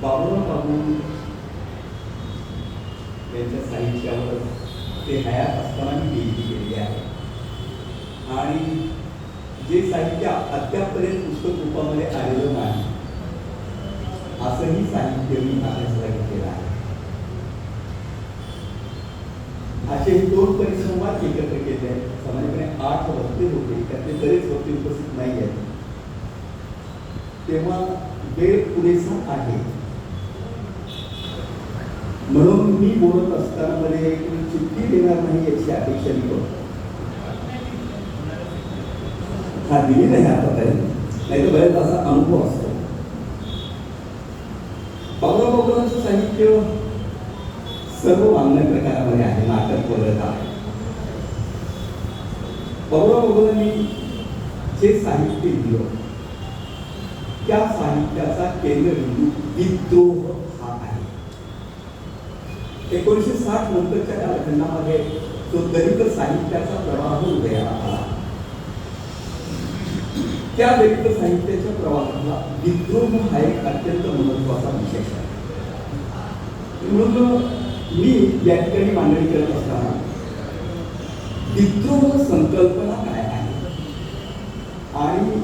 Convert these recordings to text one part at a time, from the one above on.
बाबूराव बाबू यांच्या साहित्यावर ते हयात असताना मी लिहिली गेलेली आहे आणि जे साहित्य अद्यापपर्यंत पुस्तक रूपामध्ये आलेलं नाही असंही साहित्य मी अभ्यासाला घेतलेलं आहे. असे दोन परिसंवाद एकत्र केले आहेत. सामान्यपणे 8 वक्ते होते, त्यातले बरेच वक्ते उपस्थित नाही आहेत. तेव्हा वेळ पुरेसा आहे म्हणून मी बोलत असताना मध्ये चिठ्ठी देणार नाही याची अपेक्षा मी करतो. हा दिली नाही आतापर्यंत, नाही तर बरेच असा अनुभव असतो. बाबूराव बाबूरावांचं साहित्य सर्व वाङ्मय प्रकारामध्ये आहे. नाटक वगैरे आहे. बाबूराव बाबूरावांनी जे साहित्य लिहिलं त्या साहित्याचा केंद्रबिंदू विद्रोह हा आहे. 1960 नंतरच्या कालखंडामध्ये जो दलित साहित्याचा प्रवाह उदयाला आला त्या दलित साहित्याच्या प्रवाहातला विद्रोह हा एक अत्यंत महत्त्वाचा विषय आहे. म्हणून मी या ठिकाणी मांडणी करत असताना विद्रोह संकल्पना काय आहे आणि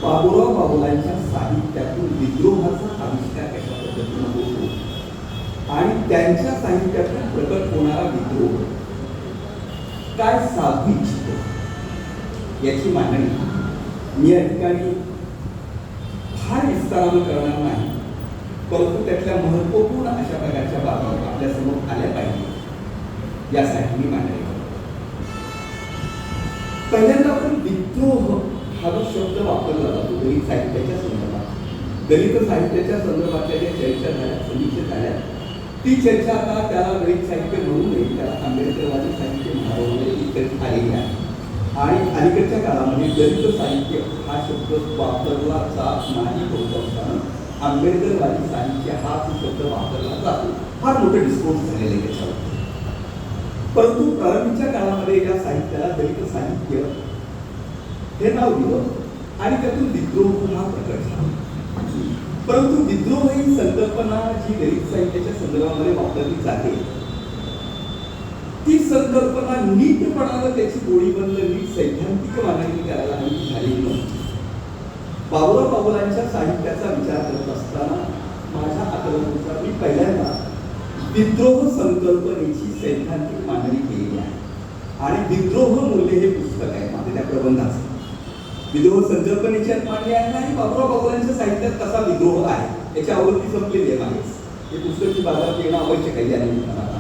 बाबूराव बाबूलांच्या साहित्यातून विद्रोहाचा आविष्कार कशा पद्धतीने होतो आणि त्यांच्या साहित्यातून प्रकट होणारा विद्रोह काय साधू इच्छितो याची मांडणी मी या ठिकाणी फार विस्तारानं करणार नाही, परंतु त्यातल्या महत्त्वपूर्ण अशा प्रकारच्या बाबी आपल्यासमोर आल्या पाहिजे यासाठी मी मांडणी करतो. पहिल्यांदा आपण विद्रोह हा जो शब्द वापरला जातो दलित साहित्याच्या संदर्भात, दलित साहित्याच्या संदर्भातल्या ज्या चर्चा झाल्या, समीक्षा झाल्या, ती चर्चा आता त्याला दलित साहित्य म्हणू नये, त्याला आंबेडकरवादी साहित्य म्हणावं ही चर्चा आलेली आहे. आणि अलीकडच्या काळामध्ये दलित साहित्य हा शब्द वापरला जात नाही होत असताना आंबेडकरवादी साहित्य हाच शब्द वापरला जातो. फार मोठं डिस्कोर्स झालेलं आहे त्याच्यावर. परंतु प्रारंभीच्या काळामध्ये या साहित्याला दलित साहित्य हे नाव दिलं आणि त्यातून विद्रोह हा प्रकट झाला. परंतु विद्रोह ही संकल्पना जी दलित साहित्याच्या संदर्भामध्ये वापरली जाते ती संकल्पना नीटपणानं त्याची गोळीबंद नीट सैद्धांतिक मांडणी करायला हवी झाली नव्हती. बाबूराव बाबूलांच्या साहित्याचा विचार करत असताना माझ्या आकलनानुसार मी पहिल्यांदा विद्रोह संकल्पनेची सैद्धांतिक मांडणी केलेली आहे आणि विद्रोह मूल्य हे पुस्तक आहे माझ्या त्या प्रबंधाचं. विद्रोह संकल्पनेची मांडणी आहे आणि बाबूराव बाबूलांच्या साहित्यात कसा विद्रोह आहे याची आवृत्ती संपलेली आहे मागेच. हे पुस्तक बाजारात येणं आवश्यक आहे या निमित्तानं.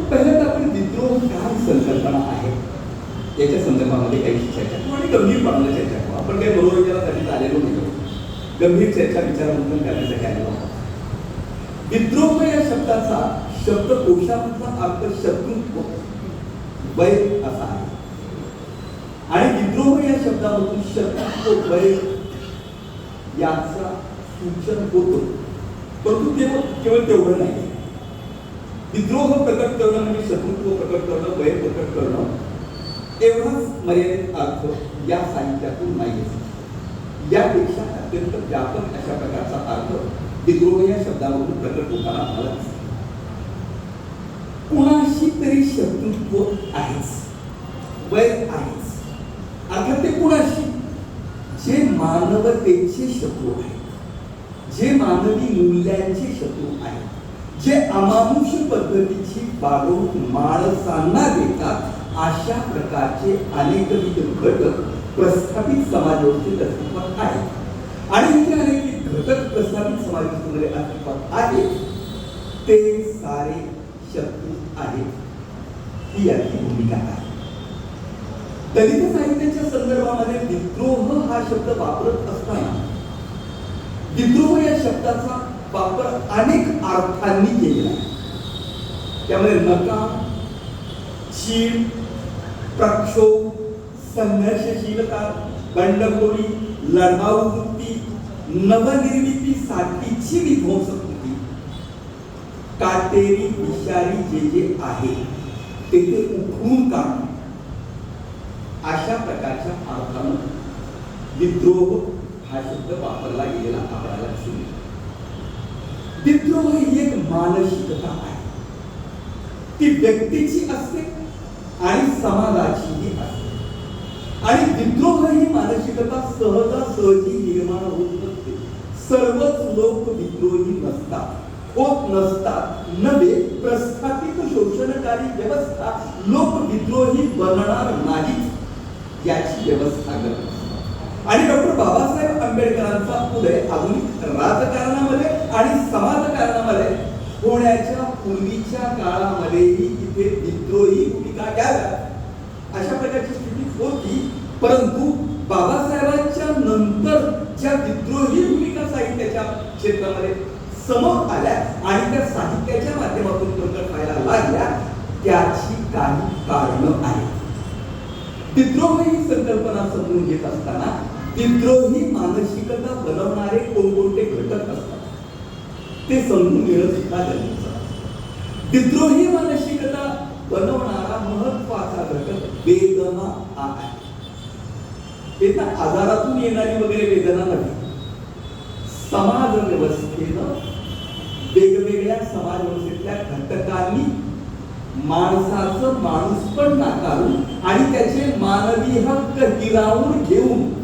पहिल्यांदा आपण विद्रोह काय संकल्पना आहे याच्या संदर्भामध्ये काही चर्चा करू आणि गंभीरपणाने चर्चा करू. आपण काही मनोरंजनासाठी आलेलो नाही, गंभीर चर्चा विचारमंथन करण्यासाठी आलेलो आहोत. विद्रोह या शब्दाचा शब्दकोशामधला अर्थ शत्रुत्व, वैर असा आहे आणि विद्रोह या शब्दामधून शत्रुत्व, वैर याचा सूचन होतो. परंतु केवळ तेवढं नाही. विद्रोह प्रकट करणं म्हणजे शत्रुत्व प्रकट करणं, वैर प्रकट करणं एवढाच मर्यादित अर्थ या साहित्यातून नाही. यापेक्षा अत्यंत व्यापक अशा प्रकारचा अर्थ विद्रोह या शब्दामधून प्रकट होताना मला दिसतो. कुणाशी तरी शत्रुत्व आहेच, वैर आहेच. अर्थात ते कुणाशी? जे मानवतेचे शत्रू आहेत, जे मानवी मूल्यांचे शत्रू आहेत, जे अमानुष पद्धतीची वागणूक माणसांना देतात अशा प्रकारचे अनेकविध घटक प्रस्थापित समाजव्यवस्थेत अस्तित्वात आहेत आणि हे अनेक घटक प्रस्थापित समाजव्यवस्थेमध्ये अस्तित्वात आहेत ते सारे शत्रू आहेत ही याची भूमिका आहे. दलित साहित्याच्या संदर्भामध्ये विद्रोह हा शब्द वापरत असताना विद्रोह या शब्दाचा वापर अनेक अर्थांनी केलेला आहे. त्यामध्ये नकार, चीड, प्रक्षोभ, संघर्षशीलता, बंडखोरी, लढाऊ वृत्ती, नवनिर्मितीसाठीची विध्वंसकृती, काटेरी विषारी जे आहे ते उखडून काढणं अशा प्रकारच्या अर्थानं विद्रोह हा शब्द वापरला गेलेला आपल्याला दिसून येतो. विद्रोह ही एक मानसिकता आहे. ती व्यक्तीची असते आणि समाजाचीही असते. आणि विद्रोह ही मानसिकता सहजासहजी निर्माण होत नसते. सर्वच लोक विद्रोही नसतात, होत नसतात. नव्हे, प्रस्थापित शोषणकारी व्यवस्था लोक विद्रोही बनणार नाहीत याची व्यवस्था करत. आणि डॉक्टर बाबासाहेब आंबेडकरांचा उदय आधुनिक राजकारणामध्ये आणि समाजकारणामध्ये होण्याच्या पूर्वीच्या काळामध्येही तिथे विद्रोही भूमिका घ्याव्यात अशा प्रकारची स्थिती होती. परंतु बाबासाहेबांच्या नंतर ज्या विद्रोही भूमिका साहित्याच्या क्षेत्रामध्ये समोर आल्या आणि त्या साहित्याच्या माध्यमातून प्रकट व्हायला लागल्या, त्याची काही कारणं आहेत. विद्रोह ही संकल्पना समजून घेत असताना विद्रोही मानसिकता बनवणारे कोणकोणते घटक असतात ते समजून घेणं सुद्धा गरजेचं आहे. विद्रोही मानसिकता बनवणारा महत्वाचा घटक वेदना हा आहे. वेदना आजारातून येणारी वगैरे वेदना नाही. समाज व्यवस्थेनं वेगवेगळ्या समाज व्यवस्थेतल्या घटकांनी माणसाचं माणूसपण नाकारून आणि त्याचे मानवी हक्क हिरावून घेऊन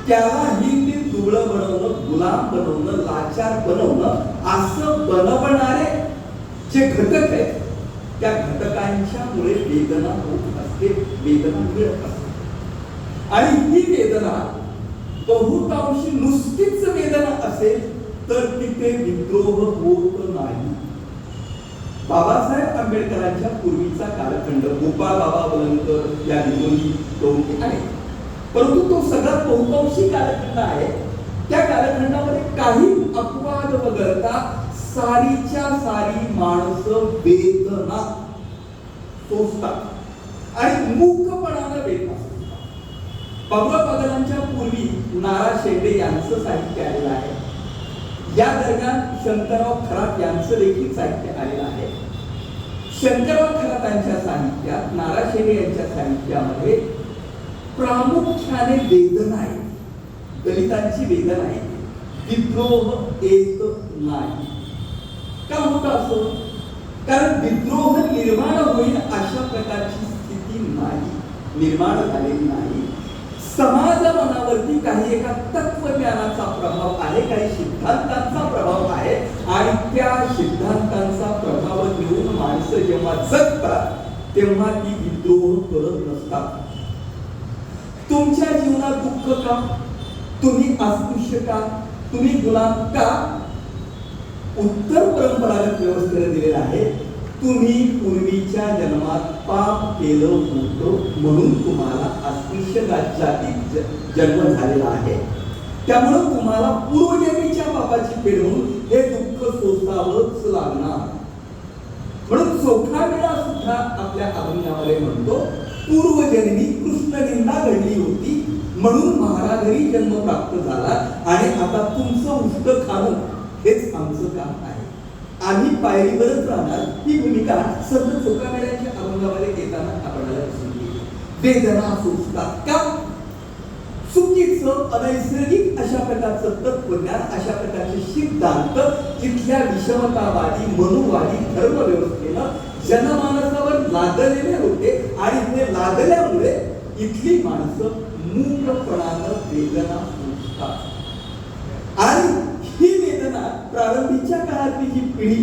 त्याला हिंदी दुबळं बनवणं, गुलाम बनवणं, लाचार बनवणं असं बनवणारे जे घटक आहेत त्या घटकांच्यामुळे वेदना होत असते, वेदना मिळत असते. आणि ही वेदना बहुतांशी नुसतीच वेदना असेल तर तिथे विद्रोह होत नाही. बाबासाहेब आंबेडकरांच्या पूर्वीचा कालखंड गोपाळ बाबा वलंकर या विद्रोही प्रवृत्ती आहे. परंतु तो सगळ्यात बहुतांशी कालखंड आहे. त्या कालखंडामध्ये काही अपवाद वगळता सारीच्या सारी माणसं वेदना सोसतात आणि मूकपणानं वेदना सोसतात. बाबुराव पागलांच्या पूर्वी नारा शेंडे यांचं साहित्य आलेलं आहे. या दरम्यान शंकरराव खरात यांचं देखील साहित्य आलेलं आहे. शंकरराव खरातांच्या साहित्यात, नारा शेंडे यांच्या साहित्यामध्ये प्रामुख्याने वेदना आहे, दलितांची वेदना आहे. विद्रोह येत नाही. का होतं असं? कारण विद्रोह निर्माण होईल अशा प्रकारची स्थिती नाही, निर्माण झालेली नाही. समाज मनावरती काही एका तत्वज्ञानाचा प्रभाव आहे, काही सिद्धांतांचा प्रभाव आहे आणि त्या सिद्धांतांचा प्रभाव घेऊन माणसं जेव्हा जगतात तेव्हा ती विद्रोह करत नसतात. तुमच्या जीवनात दुःख का? तुम्ही अस्पृश्य का? तुम्ही गुलाम का? उत्तर परंपरागत व्यवस्थेने दिलेलं आहे. तुम्ही पूर्वीच्या जन्मात पाप केलं होतं म्हणून तुम्हाला अस्पृश्य जातीत जन्म झालेला आहे. त्यामुळे तुम्हाला पूर्वजन्मीच्या पापाची फेड म्हणून हे दुःख सोसावंच लागणार. म्हणून चोखामेळा सुद्धा आपल्या अभंगामध्ये म्हणतो, पूर्वजन्मी कृष्णनिंदा घडली होती म्हणून महाराजरी जन्म प्राप्त झाला आणि आता तुमचं उष्ट खाणं हेच आमचं काम आहे. आम्ही पायरीवरच राहणार. ही भूमिका सर्व चोखामेळ्याच्या अभंगामध्ये येताना आपल्याला दिसून येते. वेदना सोसतात का? चुकीचं अनैसर्गिक अशा प्रकारचं तत्वज्ञान, अशा प्रकारचे सिद्धांत इथल्या विषमतावादी मनुवादी धर्मव्यवस्थेनं जनमानसावर लादलेले होते आणि ते लादल्यामुळे इथली माणसं मूकपणानं वेदना सोसतात. आणि ही वेदना प्रारंभीच्या काळातली जी पिढी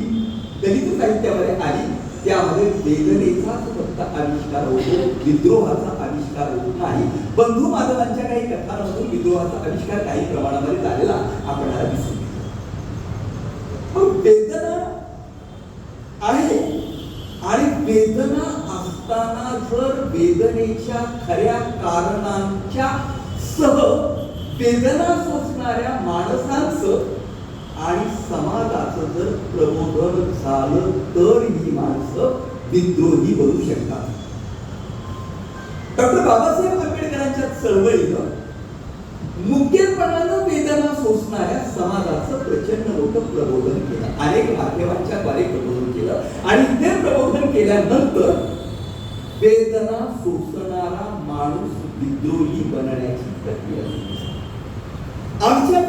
दलित साहित्यामध्ये आली त्यामध्ये वेदनेचाच फक्त आविष्कार होतो, विद्रोहाचा आविष्कार होत नाही. बंधू माधवांच्या काही कथांमधून विद्रोहाचा आविष्कार काही प्रमाणामध्ये झालेला आपल्याला दिसून येतो. वेदना आहे आणि वेदना असताना जर वेदनेच्या खऱ्या कारणांच्या सह वेदना सोसणाऱ्या माणसांचं आणि समाजाचं जर प्रबोधन झालं तर ही माणसं विद्रोही बनू शकतात. डॉक्टर बाबासाहेब आंबेडकरांच्या चळवळीनं मुख्यपणानं वेदना सोसणाऱ्या समाजाचं प्रचंड मोठं प्रबोधन केलं. अनेक माध्यमांच्या द्वारे प्रबोधन केलं आणि ते प्रबोधन केल्यानंतर वेदना सोसणारा माणूस विद्रोही बनण्याची प्रक्रिया सुरू झाली.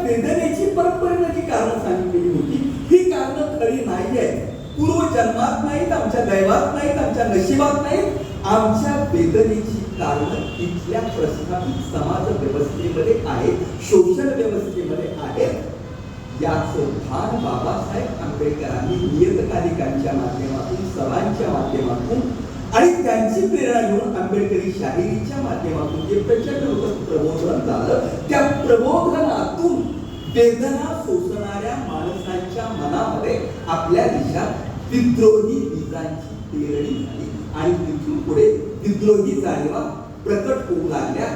वेदनेची परंपरेनं जी कारणं सांगितलेली होती ही कारणं खरी नाही आहेत. पूर्वजन्मात नाहीत, आमच्या दैवात नाहीत, आमच्या नशिबात नाहीत. आमच्या वेदनेची कारणं इथल्या प्रस्थापित समाज व्यवस्थेमध्ये आहेत, शोषण व्यवस्थेमध्ये आहेत. याचं भान बाबासाहेब आंबेडकरांनी नियतकालिकांच्या माध्यमातून, सभांच्या माध्यमातून आणि त्यांची प्रेरणा घेऊन आंबेडकरी शाहिरीच्या माध्यमातून जे प्रचंड प्रबोधन झालं, त्या प्रबोधनातून वेदना सोसणाऱ्या माणसांच्या मनामध्ये आपल्या देशात विद्रोही बीजांची पेरणी झाली आणि तिथून पुढे विद्रोही जाणीवा प्रकट होऊ लागल्या.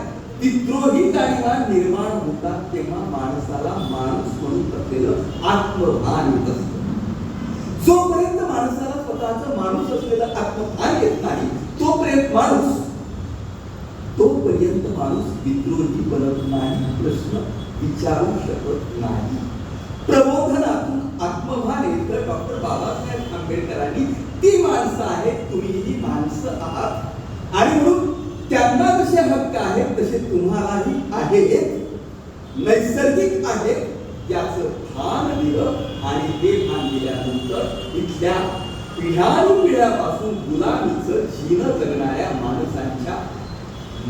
विद्रोही जाणीवा निर्माण होतात तेव्हा माणसाला माणूस म्हणून असलेलं आत्मभान येत असतं. जोपर्यंत माणसाला स्वतःचं माणूस असलेलं आत्मभान येत नाही तोपर्यंत माणूस विद्रोही बनत नाही, प्रश्न विचारू शकत नाही. प्रबोधनातून आत्मभान येतं. डॉक्टर बाबासाहेब आंबेडकरांनी ती माणसं आहेत, तुम्ही ही माणसं आहात आणि म्हणून त्यांना जसे हक्क आहेत तसे तुम्हालाही आहेत, नैसर्गिक आहेत याचं भान दिलं. आणि हे भान दिल्यानंतर इथल्या पिढ्यानुपिढ्यापासून गुलामीचं जीवन जगणाऱ्या माणसांच्या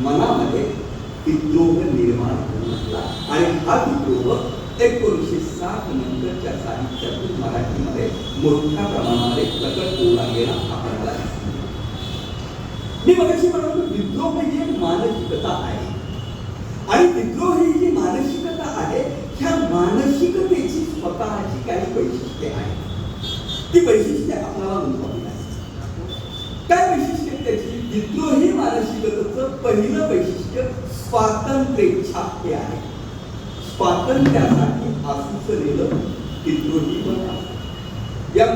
मनामध्ये विद्रोह निर्माण होऊ लागला. आणि हा विद्रोह 1960 नंतरच्या साहित्यातून मराठीमध्ये मोठ्या प्रमाणामध्ये प्रकट होऊ लागलेला आपल्याला दिसतो. मी मगाशी म्हणालो विद्रोह ही एक मानसिकता आहे आणि विद्रोह ही जी मानसिकता आहे ह्या मानसिकतेची स्वतःची काही वैशिष्ट्ये आहेत. ती वैशिष्ट्ये आपल्याला नोंदवावी लागतात. काय वैशिष्ट्य त्याची? विद्रोही मानसिकतेचं पहिलं वैशिष्ट्य स्वातंत्र्येच्छा हे आहे. स्वातंत्र्यासाठी आसुसलेलं विद्रोही पण आहे. या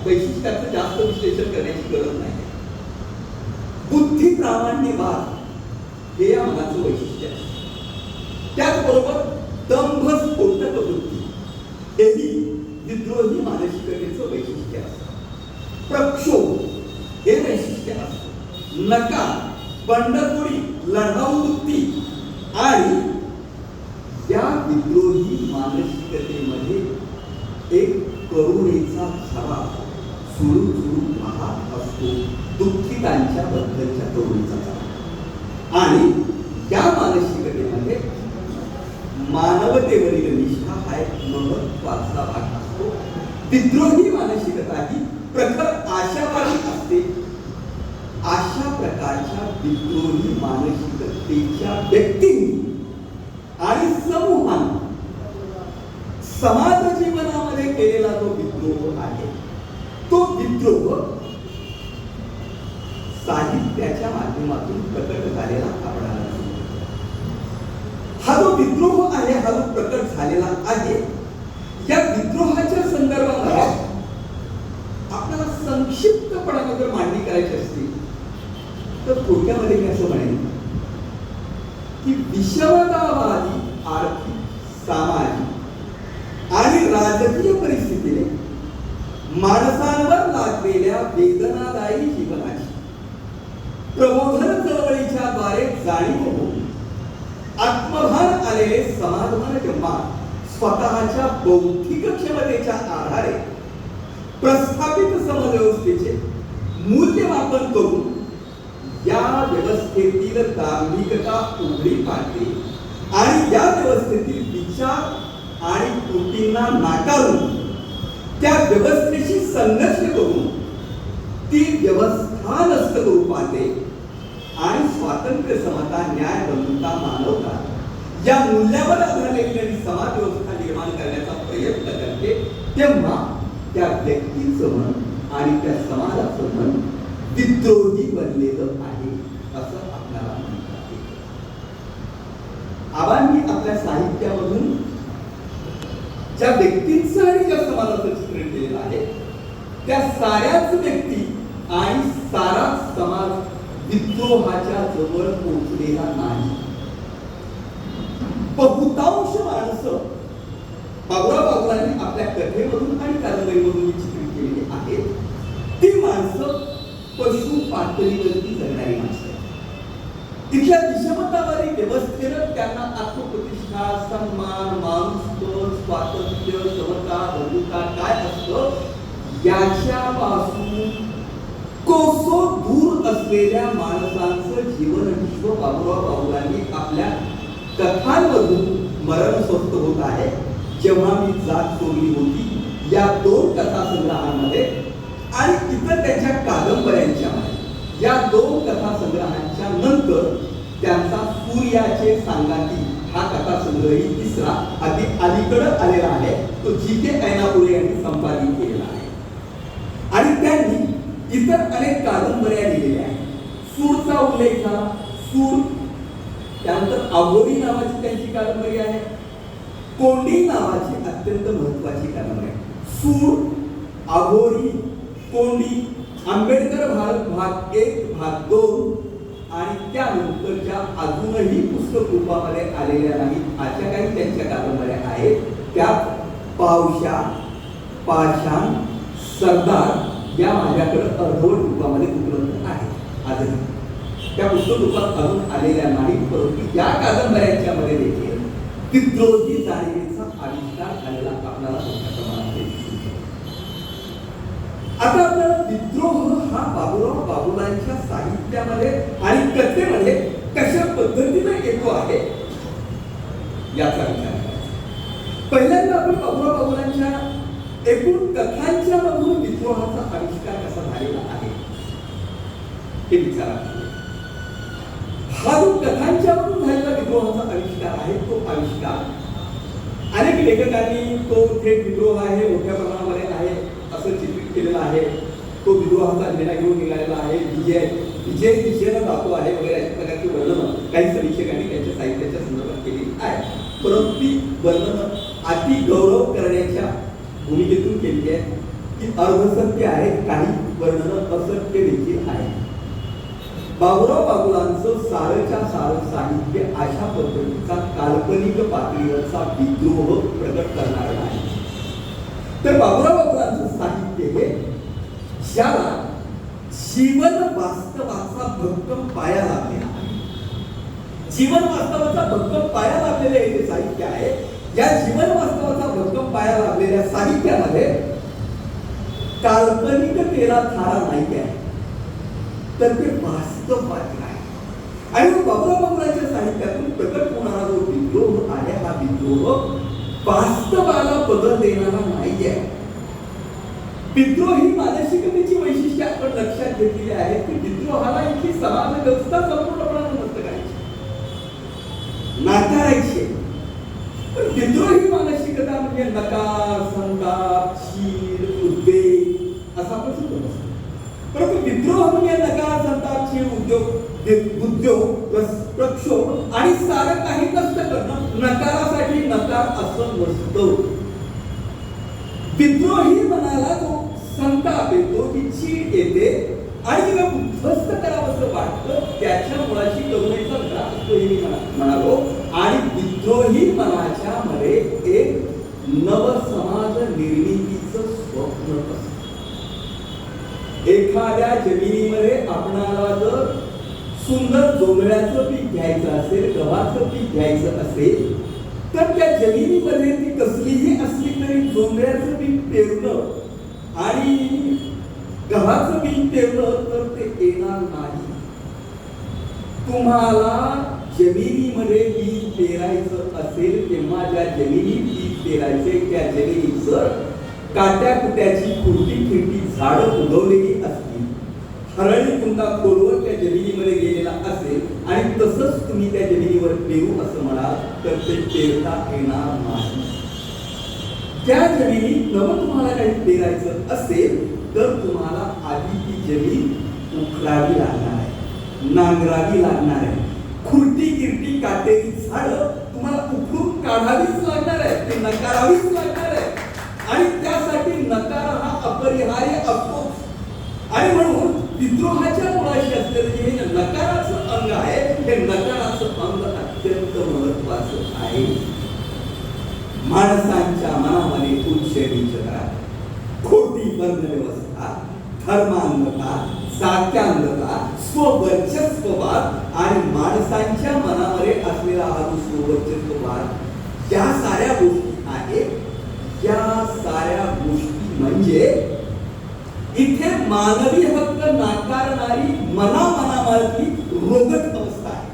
वैशिष्ट्याचं जास्त विश्लेषण करण्याची गरज नाही. बुद्धी प्रामाण्यवाद हे या मनाचं वैशिष्ट्य आहे. त्याचबरोबर दंभ स्फोटक वृत्ती हेही विद्रोही मानसिकतेचं वैशिष्ट्य असतं. प्रक्षोभ हे वैशिष्ट्य असतं. नकार, बंडखोरी, लढाऊ वृत्ती आणि या विद्रोही मानसिकतेमध्ये एक करुणेचा झरा सुरू वाहत असतो. दुःखितांच्या बद्दलच्या करुणेचा झरा. आणि या मानसिकतेमध्ये मानवतेवरील निष्ठा हा एक महत्वाचा भाग असतो. विद्रोही मानसिकता ही प्रखर आशावादी असते. अशा प्रकारच्या विद्रोही मानसिकतेच्या व्यक्तींनी आणि समूहाने समाज जीवनामध्ये केलेला जो विद्रोह आहे तो विद्रोह साहित्याच्या माध्यमातून प्रकट झालेला आपल्याला दिसतो. हा जो विद्रोह आहे, हा जो प्रकट झालेला आहे, या विद्रोहाच्या संदर्भामध्ये आपल्याला संक्षिप्तपणाने जर मांडणी करायची असते तर थोडक्यामध्ये मी असं म्हणेन की विषमतावादी आर्थिक, सामाजिक आणि राजकीय परिस्थितीने माणसांवर लागलेल्या वेदनादायी जीवनाची प्रबोधन चळवळीच्या द्वारे जाणीव होऊन आत्मभान आलेले समाजवान किंवा स्वतःच्या बौद्धिक क्षमतेच्या आधारे प्रस्थापित समाजव्यवस्थेचे मूल्यमापन करून या व्यवस्थेतील दार्मिकता उघडी पाडते आणि या व्यवस्थेतील विचार आणि कृतींना नाकारून त्या व्यवस्थेशी संघर्ष करून ती व्यवस्था नष्ट करू पाहते आणि स्वातंत्र्य, समता, न्याय, बंधुता, मानवता या मूल्यावर आधारलेली समाज व्यवस्था निर्माण करण्याचा प्रयत्न करते. तेव्हा त्या व्यक्तीचं मन आणि त्या समाजाचं मन विद्रोही बनलेलं आहे असं आपल्याला म्हणता येईल. आबांनी आपल्या साहित्यामधून ज्या व्यक्तींचं आणि ज्या समाजाचं चित्रण केलेलं आहे त्या साऱ्याच व्यक्ती आणि सारा समाज विद्रोहाच्या जवळ पोहोचलेला नाही. बहुतांश माणसं बाबुरावांनी आपल्या कथेमधून आणि कादंबरीमधून चित्रित केलेली आहेत. ती माणसं पशु पातळीवरती जगणारी माणसं. इथल्या विषमतावादी व्यवस्थेनं त्यांना आत्मप्रतिष्ठा, सन्मान, माणुसकी, स्वातंत्र्य, समता, बंधुता काय असतं याच्यापासून कोसो दूर असलेल्या माणसांचं जीवन विश्व बाबुराव बाबुरांनी आपल्या कथांमधून मरण स्वस्त होत आहे. जेव्हा मी जात चोरली होती या 2 कथा संग्रहांमध्ये आणि इतर त्यांच्या कादंबऱ्यांच्या मध्ये, या 2 कथा संग्रहांच्या नंतर त्यांचा सूर्याचे सांगाती हा कथा संग्रही तिसरा अगदी अलीकडे आलेला आहे. तो जी.के. ऐनापुरे यांनी संपादित केलेला आहे आणि त्यांनी इतर अनेक कादंबऱ्या लिहिलेल्या आहेत. सूरचा उल्लेख झाला. सूर, त्यानंतर आघोरी नावाची त्यांची कादंबरी आहे. कोंडी नावाची अत्यंत महत्वाची कादंबरी आहे. सूर, आघोरी, कोंडी, आंबेडकर भारत भाग 1, भाग 2 आणि त्यानंतरच्या अजूनही पुस्तक रूपामध्ये आलेल्या नाहीत अशा काही त्यांच्या कादंबऱ्या आहेत. त्यात पावशा, पाषाण, सरदार या माझ्याकडे अर्धवट रूपामध्ये उपलब्ध आहेत. आजही त्या पुस्तक रूपात अजून आलेल्या नाहीत, परंतु या कादंबऱ्यांच्या मध्ये देखील विद्रोही जाणीवेचा आविष्कार झालेला आपल्याला मोठ्या प्रमाणात दिसतो. आता आपल्याला विद्रोह हा बाबुराव बाबुरांच्या साहित्यामध्ये आणि कथेमध्ये कशा पद्धतीने येतो आहे याचा विचार करायचा. पहिल्यांदा आपण बाबुराव बाबुरांच्या एकूण कथांच्या मधून विद्रोहाचा आविष्कार कसा झालेला आहे हे विचारात. हा जो कथांच्या मधून झालेला विद्रोहाचा आविष्कार आहे तो आविष्कार अनेक लेखकांनी तो थेट विद्रोह आहे, मोठ्या प्रमाणामध्ये आहे असं चित्रित केलेला आहे. तो विद्रोहाचा झेंडा घेऊन निघालेला आहे, विजय दिशेनं जातो आहे वगैरे अशा प्रकारची वर्णनं काही समीक्षकांनी त्यांच्या साहित्याच्या संदर्भात केलेली आहे. परंतु ती वर्णनं अति गौरव करण्याच्या भूमिकेतून केली आहे की अर्धसत्य आहे, काही वर्णनं असत्य देखील आहे. बाबुराव बाबुरांचं सारच्या सार साहित्य अशा पद्धतीचा काल्पनिक पातळीवरचा विद्रोह प्रकट करणारा आहे. तर बाबुराव बाबुरांचं साहित्य हे ज्याला जीवन वास्तवाचा भक्कम पाया लाभलेला आहे, जीवन वास्तवाचा भक्कम पाया लाभलेले हे साहित्य आहे. या जीवन वास्तवाचा भक्कम पाया लाभलेल्या साहित्यामध्ये काल्पनिकतेला थारा नाही आहे, तर ते वास्तव आहे. आणि बाबुराव बाबुरांच्या साहित्यातून प्रकट होणारा जो विद्रोह आहे हा विद्रोह वास्तवाला बदल देणारा नाही आहे. विद्रोह ही मानसिकतेची वैशिष्ट्ये आपण लक्षात घेतलेली आहेत की विद्रोहाला इथली समाज व्यवस्था संपूर्णपणे नष्ट करायची, नाकारायची. पण विद्रोह ही मानसिकता म्हणजे नकार, संताप, चीड, उद्वेग असा आपण समजतो. परंतु विद्रोह म्हणजे नकार, संताप, चीड, उद्योग, प्रक्षोभ आणि सारं काही नष्ट करणं. नकारासाठी नकार असं नसतं. विद्रोही मनाला जो संताप येतो, ती चीड येते आणि तिला उद्ध्वस्त करावंसं वाटतं, त्याच्या मुळाशी करुणेचा घडा असतो हे मी म्हणालो. आणि विद्रोही मनाच्या मध्ये एक नव समाज निर्मितीचं स्वप्न असतं. एखाद्या जमिनीमध्ये आपणाला जर सुंदर जोंधळ्याचं पीक घ्यायचं असेल, गव्हाचं पीक घ्यायचं असेल, तर त्या जमिनीमध्ये ती कसलीही असली तरी जोंधळ्याचं पीक पेरणं आणि गव्हाचं पीक पेरणं तर ते येणार नाही. तुम्हाला जमिनीमध्ये बीज पेरायचं असेल तेव्हा ज्या जमिनीत बीज पेरायचे त्या जमिनीचं काट्या कुट्याची खुर्टी खिडकी झाडं उगवलेली असतील, हरळी कुंडा खोलवर त्या जमिनीमध्ये गेलेला असेल आणि तसंच तुम्ही त्या जमिनीवर पेरू असं म्हणाल तर ते पेरता येणार नाही. त्या जमिनीत नवं तुम्हाला काही पेरायचं असेल तर तुम्हाला आधी ती जमीन उखडावी लागणार आहे, नांगरावी लागणार आहे. खुर्टी किरटी काटेरी झाडं तुम्हाला उखडून काढावीच लागणार आहे, ते नकारावीच लागणार आहे. आणि त्यासाठी नकार हा अपरिहार्य असतोच. आणि म्हणून विद्रोहाच्या मुळाशी असलेलं जे हे नकाराचं अंग आहे, हे नकाराचं अंग अत्यंत महत्वाचं आहे. माणसांच्या मनामध्ये उच्च नीच करा, खोटी वर्ण व्यवस्था, धर्मांधता, जात्यांधता, स्ववर्चस्ववाद आणि माणसांच्या मनामध्ये असलेला हा जो स्ववर्चस्ववाद, या साऱ्या गोष्टी आहेत, या साऱ्या गोष्टी म्हणजे इथे मानवी हक्क नाकारणारी मनामनामधली रोगट अवस्था आहे.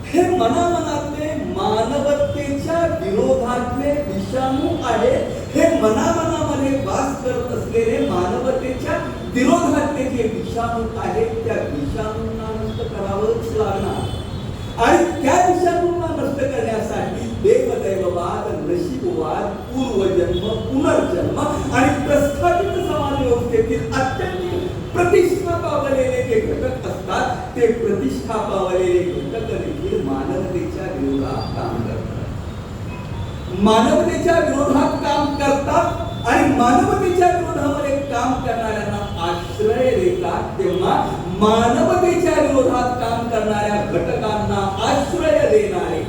हे मनामनातले मानवतेच्या विरोधातले विषाणू आहे. हे मनामनामध्ये वास करत असलेले मानवतेच्या विरोधातले जे विषाणू आहेत, त्या विषाणूंना नष्ट करावंच लागणार. आणि त्या विषाणूंना नष्ट करण्यासाठी देवदैववाद, नशीबवाद, पूर्वजन्म, पुनर्जन्म आणि प्रस्थापित समाज व्यवस्थेतील अत्यंत प्रतिष्ठा पावलेले जे घटक असतात, ते प्रतिष्ठा पावलेले घटक देखील मानवतेच्या विरोधात काम करतात. मानवतेच्या विरोधात काम करतात आणि मानवतेच्या विरोधामध्ये काम करणाऱ्यांना आश्रय देतात. तेव्हा मानवतेच्या विरोधात काम करणाऱ्या घटकांना आश्रय देणारे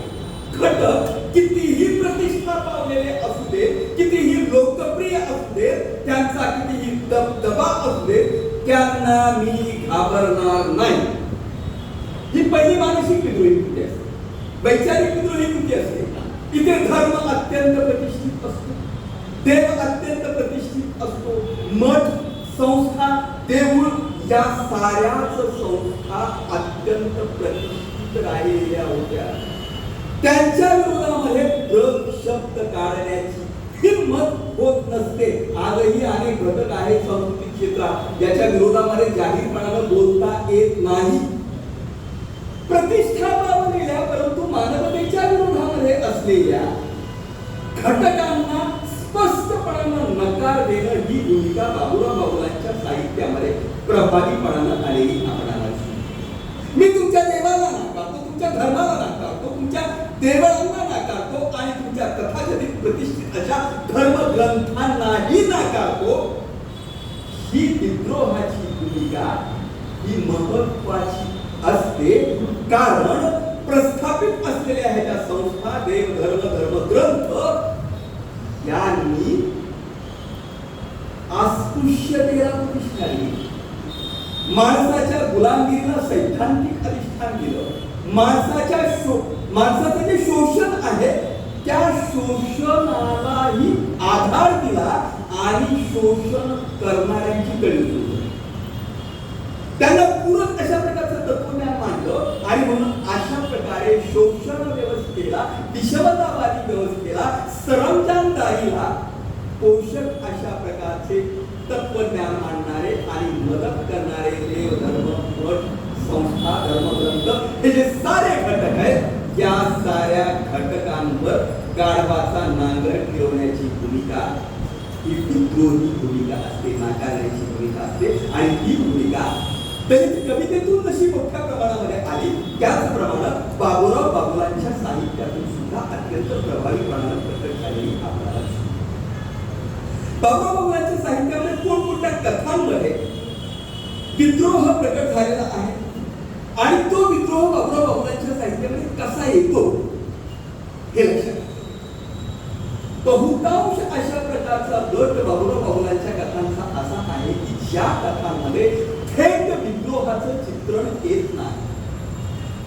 घटक कितीही प्रतिष्ठा पावलेले असू दे, कितीही लोकप्रिय असू दे, त्यांचा कितीही दबदबा असू दे, त्यांना मी घाबरणार नाही. ही पहिली मानसिक विद्रोही कृती असते, वैचारिक विद्रोही कृती असते. इथे धर्म अत्यंत प्रतिष्ठित असतो, देव अत्यंत प्रतिष्ठित असतो, मठ, संस्था, देऊळ या साऱ्याच संस्था अत्यंत प्रतिष्ठित राहिलेल्या होत्या. त्यांच्या विरोधामध्ये ब्रह्म शब्द काढण्याची हिंमत होत नसते. आजही अनेक घटक आहेत सांस्कृतिक क्षेत्रात ज्याच्या विरोधामध्ये जाहीरपणाने बोलता येत नाही. प्रतिष्ठा पावलेल्या परंतु मानवतेच्या विरोधामध्ये असलेल्या घटकांना स्पष्टपणाने नकार देणं ही भूमिका बाबुराव बागुलांच्या साहित्यामध्ये प्रभावीपणाने आलेली आपणाला दिसते. मी तुमच्या देवाला नाकारतो, तुमच्या धर्माला नाकारतो, तुमच्या देवळांना नाकारतो आणि तुमच्या तथाकथित प्रतिष्ठित अशा धर्मग्रंथांनाही नाकारतो. ही विद्रोहाची भूमिका ही महत्वाची असते, कारण प्रस्थापित असलेल्या ह्याच्या संस्था, देव, धर्म, धर्मग्रंथ यांनी अस्पृश्यतेला प्रतिष्ठा दिली, माणसाच्या गुलामगिरीला सैद्धांतिक अधिष्ठान दिलं, माणसाचं जे शोषण आहे त्या शोषणालाही आधार दिला आणि शोषण करणाऱ्यांची कळी होती. त्यांना पूरक अशा प्रकारचं तत्वज्ञान मांडलं आणि म्हणून अशा प्रकारे शोषण व्यवस्थेला, विषमतावादी व्यवस्थेला, सरंजामदारीला पोषक अशा प्रकारचे तत्वज्ञान मांडणारे आणि मदत करणारे देव, धर्म, मठ, संस्था, धर्मग्रंथ हे जे सारे घटक आहेत, या साऱ्या घटकांवर गाढवाचा नांगर फिरवण्याची भूमिका ही विद्रोही भूमिका असते, नाकारण्याची भूमिका असते. आणि ही भूमिका दलित कवितेतून जशी मोठ्या प्रमाणामध्ये आली, त्याचप्रमाणे बाबुराव बागुलांच्या साहित्यातून सुद्धा अत्यंत प्रभावीपणाने प्रकट झालेली आपल्याला दिसते. बाबुराव बागुलांच्या साहित्यामध्ये कोणकोणत्या कथांमध्ये विद्रोह प्रकट झालेला आहे आणि तो विद्रोह बाबुराव बागुलांच्या साहित्यामध्ये कसा येतो हे लक्षात घ्या. बहुतांश अशा प्रकारचा गट बाबुराव बागुलांच्या कथांचा असा आहे की ज्या कथांमध्ये थेट विद्रोहाचं चित्रण येत नाही,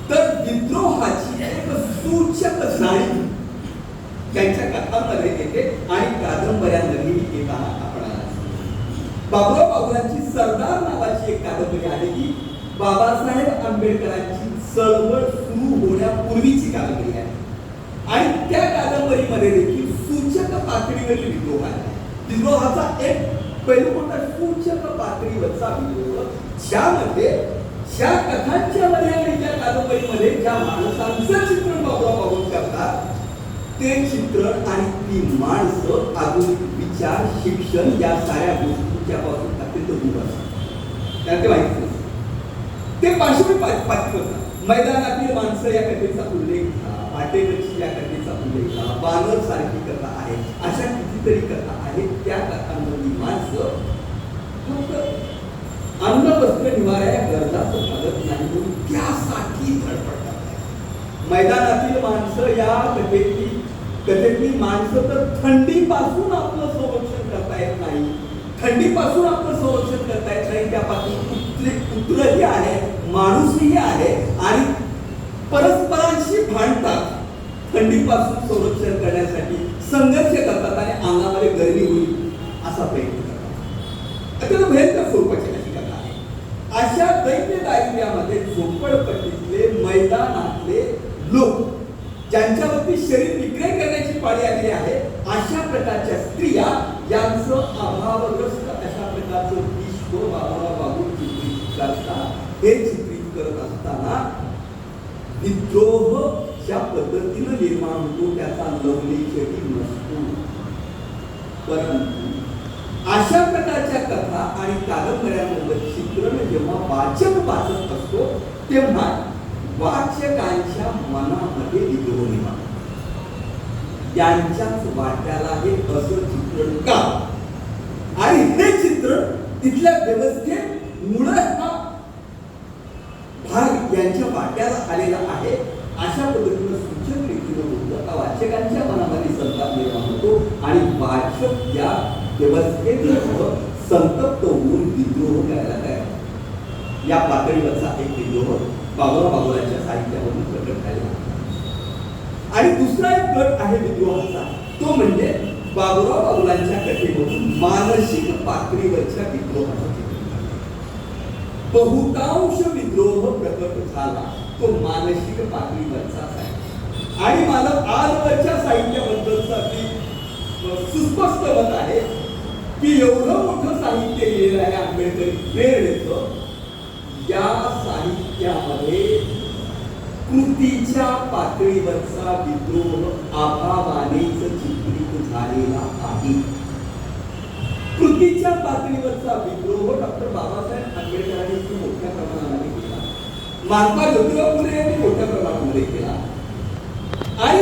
तर विद्रोहाची एक सूचक जाणीव त्यांच्या कथांमध्ये येते आणि कादंबऱ्यांमध्ये येताना आपल्याला बाबुराव बागुलांची सरदार नावाची एक कादंबरी आहे की बाबासाहेब आंबेडकरांची चळवळ सुरू होण्यापूर्वीची कादंबरी आहे आणि त्या कादंबरीमध्ये देखील सूचक पातळीवरील विद्रोह आहे. विद्रोहाचा एक पैलू कोणता? सूचक पातळीवरचा विद्रोह, ज्यामध्ये ज्या कथांच्या मध्ये आणि त्या कादंबरीमध्ये ज्या माणसांचं चित्रण बाबुराव बागुल करतात, ते चित्रण आणि ती माणसं आधुनिक विचार, शिक्षण या साऱ्या गोष्टींच्या पासून अत्यंत दूर असतात. त्याला ते माहिती नसतं, ते पाशवी पातळी होतात. मैदानातील माणसं या कथेचा उल्लेख झाला, वाटेवरची या कथेचा उल्लेख झाला, बानर सारखी कथा आहे, अशा कितीतरी कथा आहेत. त्या कथांमधली माणसं फक्त अन्न, वस्त्र, निवारा या गरजाचं भागत नाही म्हणून त्यासाठी धडपडतात. मैदानातील माणसं या कथेतली माणसं तर थंडीपासून आपलं संरक्षण करता येत नाही, थंडीपासून आपलं संरक्षण करता येत नाही, त्यापासून कुत्रही आहे, माणूसही आहे आणि परस्परांशी भांडतात, थंडीपासून संरक्षण करण्यासाठी संघर्ष करतात आणि अंगामध्ये गरमी होईल असा प्रयत्न करतात. अत्यंत भयंकर स्वरूपाची अशी कथा आहे. अशा दैन्य दारिद्र्यामध्ये झोपडपट्टीतले मैदानातले लोक ज्यांच्यावरती शरीर विक्रय करण्याची पाळी आलेली आहे, अशा प्रकारच्या स्त्रिया यांचं अभावग्रस्त अशा प्रकारचं विश्व बाबूराव चित्रित करतात. हे चित्रित करत असताना विद्रोह ज्या पद्धतीनं निर्माण होतो त्याचा लवलेशही नसतो. परंतु अशा प्रकारच्या कथा आणि कादंबऱ्यांमधलं चित्रण जेव्हा वाचक वाचत असतो तेव्हा वाचकांच्या मनामध्ये विद्रोह निर्माण त्यांच्याच वाट्याला हे असं चित्रण का, आणि हे चित्रण तिथल्या व्यवस्थेमुळे हा भाग यांच्या वाट्याला आलेला आहे. अशा पद्धतीनं सूचक रीतीनं होतं का वाचकांच्या मनामध्ये संताप निर्माण होतो आणि वाचक या व्यवस्थेत संतप्त होऊन विद्रोह करायला तयार. या पातळीवरचा एक विद्रोह बाबूराव बागुलांच्या साहित्यावरून प्रकट झालेला. आणि दुसरा एक गट आहे विद्रोहाचा, तो म्हणजे बाबूराव बागुलांच्या कथेमधून मानसिक पातळीवरच्या विद्रोहाचा चित्रण. बहुतांश विद्रोह प्रकट झाला तो मानसिक पातळीवरचाच आहे. आणि मला आजवरच्या साहित्याबद्दलचा सुस्पष्ट मत आहे की एवढं मोठं साहित्य लिहिलेलं आहे आंबेडकरी प्रेरणेचं, या साहित्यामध्ये कृतीच्या पातळीवरचा विद्रोह अभावानेच चित्रित झालेला आहे. कृतीच्या पातळीवरचा विद्रोह डॉक्टर बाबासाहेब आंबेडकरांनी मोठ्या प्रमाणामध्ये केला, महात्मा ज्योतिराव फुले यांनी मोठ्या प्रमाणामध्ये केला. आणि